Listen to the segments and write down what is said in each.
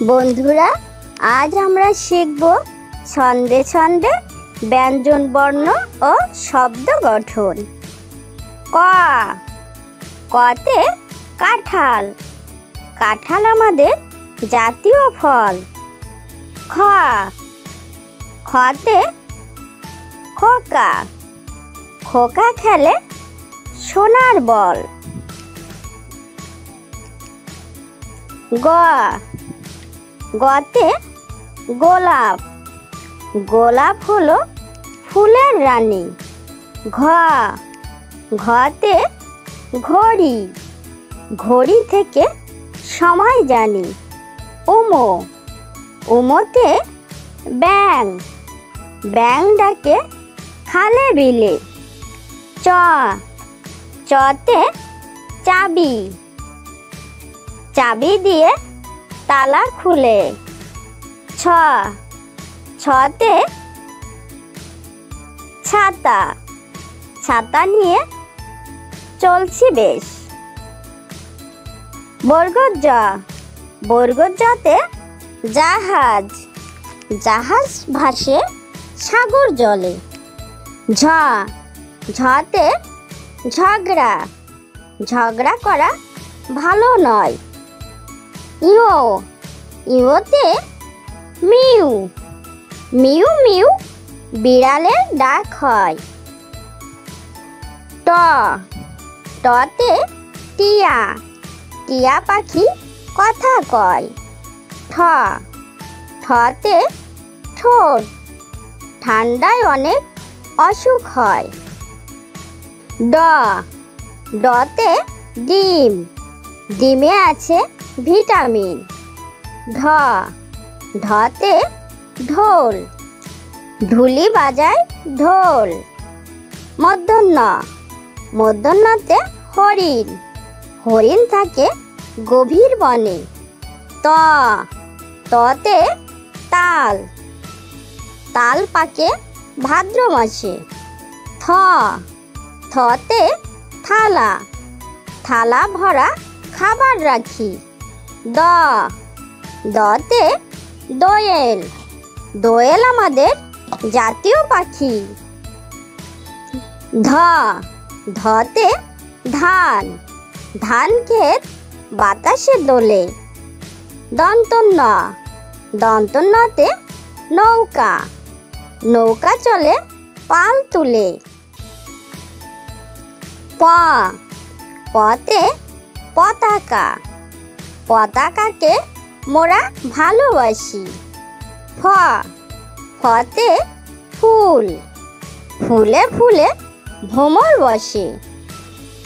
বন্ধুরা, আজ আমরা শিখব ছন্দে ছন্দে ব্যঞ্জন বর্ণ ও শব্দ গঠন। ক, কতে কাঁঠাল। কাঁঠাল আমাদের জাতীয় ফল। খ, খতে খোকা। খোকা খেলে সোনার বল। গ, গতে গোলাপ। গোলাপ হলো ফুলের রানী। ঘ, ঘতে ঘড়ি। ঘড়ি থেকে সময় জানি। উমো, উমোতে ব্যাঙ। ব্যাঙ ডাকে খালে বিলে। চ, চতে চাবি। চাবি দিয়ে তালা খুলে। ছ, ছতে ছাতা। ছাতা নিয়ে চলছি বেশ। বর্গজ জ, বর্গজ জতে জাহাজ। জাহাজ ভাসে সাগর জলে। ঝ, ঝতে ঝগড়া। ঝগড়া করা ভালো নয়। ইও, ইওতে মিউ। মিউ মিউ বিড়ালের ডাক হয়। ট, টতে টিয়া। টিয়া পাখি কথা কয়। ঠ, ঠতে ঠোঁট। ঠান্ডায় অনেক অসুখ হয়। ড, ডতে ডিম। ডিমে আছে ভিটামিন। ঢ, ঢতে ঢোল। ঢুলি বাজায় ঢোল। মূর্ধন্য, মূর্ধন্যতে হরিণ। হরিণ থাকে গভীর বনে। ত, ততে তাল। তাল পাকে ভাদ্র মাসে। থ, থতে থালা। থালা ভরা খাবার রাখি। দ, দতে দোয়েল। দোয়েল আমাদের জাতীয় পাখি। ধ, ধতে ধান। ধান ক্ষেত বাতাসে দোলে। দন্তন্য, দন্তন্যতে নৌকা। নৌকা চলে পাল তুলে। প, পতে পতাকা। পতাকাকে মোরা ভালোবাসি। ফ, ফতে ফুল। ফুলে ফুলে ভ্রমর বসে।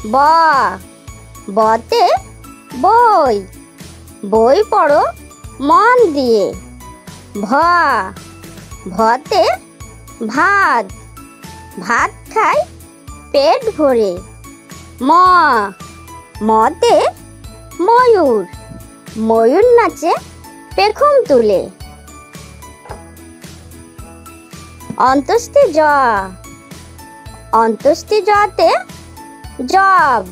ব, বতে বই। বই পড়ো মন দিয়ে। ভ, ভতে ভাত। ভাত খাই পেট ভরে। ম, মতে ময়ূর। ময়ূর নাচে পেখম তুলে। অন্ত্যেষ্টি জ, অন্ত্যেষ্টি জতে জব।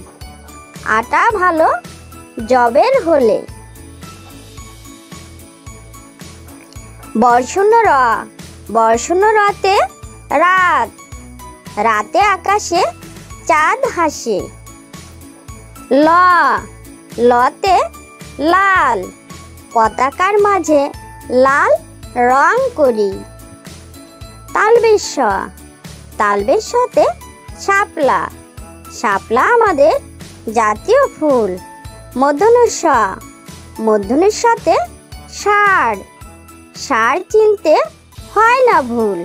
আটা ভালো জবের হলে। বর্ষণ্য র, বর্ষণ্য রতে রাত। রাতে আকাশে চাঁদ হাসে। ল, লতে লাল। পতাকার মাঝে লাল রং করি। তালবেশ, তালবেশতে শাপলা। শাপলা আমাদের জাতীয় ফুল। মূর্ধন্য ষ, মূর্ধন্যতে ষাঁড়। ষাঁড় চিনতে হয় না ভুল।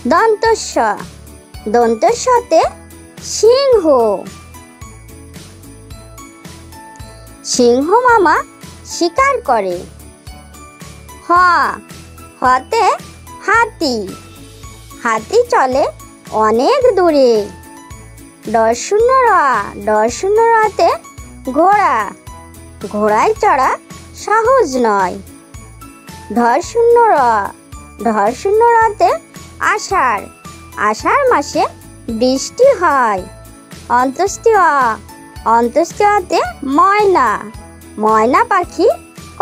দন্তস্ব, দন্তস্বতে সিংহ। সিংহ মামা শিকার করে। হ, হতে হাতি। হাতি চলে অনেক দূরে। ডশূন্য র, ডশূন্য রতে ঘোড়া। ঘোড়ায় চড়া সহজ নয়। ঢশূন্য র, ঢশূন্য রতে আষাঢ়। আষাঢ় মাসে বৃষ্টি হয়। অন্ত্যেষ্টি অ, অন্ত্যেষ্টি অতে ময়না। ময়না পাখি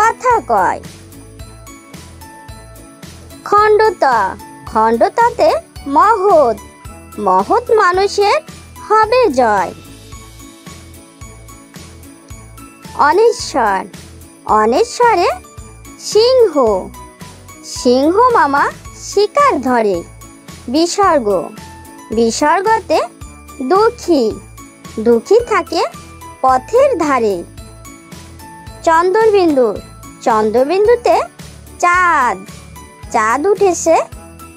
কথা কয়। খণ্ডত, খণ্ডতাতে মহৎ, মহৎ মানুষের হবে জয়। অনেশ্বর, অনেশ্বরে সিংহ, সিংহ মামা শিকার ধরে। বিসর্গ, বিসর্গতে দুঃখী, দুঃখী থাকে পথের ধারে। চন্দ্রবিন্দু, চন্দ্রবিন্দুতে চাঁদ, চাঁদ উঠেছে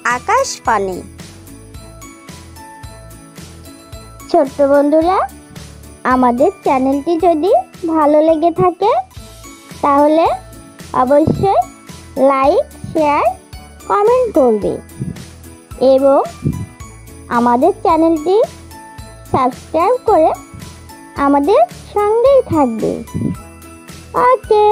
আকাশ পানে। ছোট্ট বন্ধুরা, আমাদের চ্যানেলটি যদি ভালো লেগে থাকে তাহলে অবশ্যই লাইক, শেয়ার, কমেন্ট করবে এবং আমাদের চ্যানেলটি সাবস্ক্রাইব করে আমাদের সঙ্গেই থাকবে। ওকে।